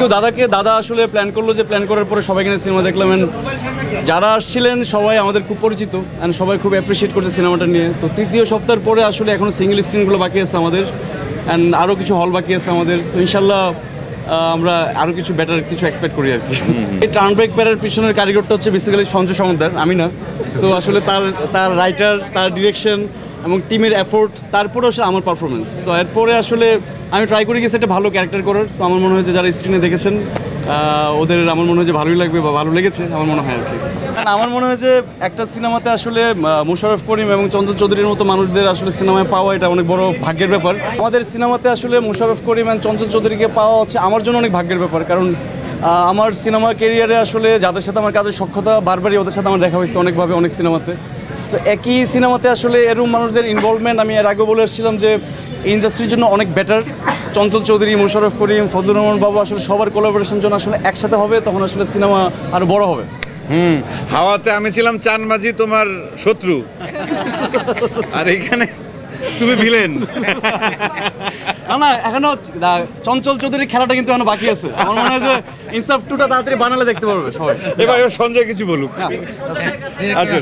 তো দাদা আসলে প্ল্যান করলো, যে প্ল্যান করার পরে সবাই কিনে সিনেমা দেখলাম, and যারা আসছিলেন সবাই আমাদের খুব পরিচিত অ্যান্ড সবাই খুব অ্যাপ্রিসিয়েট করছে সিনেমাটা নিয়ে। তো তৃতীয় সপ্তাহের পরে আসলে এখনও সিঙ্গেল স্ক্রিনগুলো বাকি আছে আমাদের, অ্যান্ড আরও কিছু হল বাকি আছে আমাদের। সো ইনশাল্লাহ আমরা আরও কিছু বেটার কিছু এক্সপেক্ট করি আর কি। এই টার্ন ব্রেক প্যারের পিছনের কারিগরটা হচ্ছে বেসিক্যালি সঞ্জয় সমদ্দার, আমি না। সো আসলে তার রাইটার, তার ডিরেকশন এবং টিমের এফোর্ট, তারপরে আসলে আমার পারফরমেন্স। তো এরপরে আসলে আমি ট্রাই করে গেছি একটা ভালো ক্যারেক্টার করার। তো আমার মনে হয় যে যারা স্ক্রিনে দেখেছেন ওদের আমার মনে হয় যে ভালোই লাগবে বা ভালো লেগেছে আমার মনে হয় আর কি। আমার মনে হয় যে একটা সিনেমাতে আসলে মোশাররফ করিম এবং চঞ্চল চৌধুরীর মতো মানুষদের আসলে সিনেমায় পাওয়া এটা অনেক বড় ভাগ্যের ব্যাপার। আমাদের সিনেমাতে আসলে মোশাররফ করিম এবং চঞ্চল চৌধুরীকে পাওয়া হচ্ছে আমার জন্য অনেক ভাগ্যের ব্যাপার, কারণ আমার সিনেমা ক্যারিয়ারে আসলে যাদের সাথে আমার কাজের সক্ষতা বারবারই ওদের সাথে আমার দেখা হয়েছে অনেকভাবে, অনেক সিনেমাতে। সো একই সিনেমাতে আসলে এরকম মানুষদের ইনভলভমেন্ট, আমি এর আগে বলে এসেছিলাম যে ইন্ডাস্ট্রির জন্য অনেক বেটার। চঞ্চল চৌধুরী, মোশাররফ করিম, ফজলুর রহমান বাবু আসলে সবার কোলাবোরেশন জন্য আসলে একসাথে হবে, তখন আসলে সিনেমা আরও বড় হবে। হাওয়াতে আমি ছিলাম চান মাঝি, তোমার শত্রু, আর এইখানে তুমি ভিলেন। না এখনো চঞ্চল চৌধুরীর খেলাটা কিন্তু এখনো বাকি আছে। আমার মনে হয় যে ইনসাফ 2টা তাড়াতাড়ি বানালে দেখতে পারবে সবাই। এবার সঞ্জয় কিছু বলুক। আচ্ছা।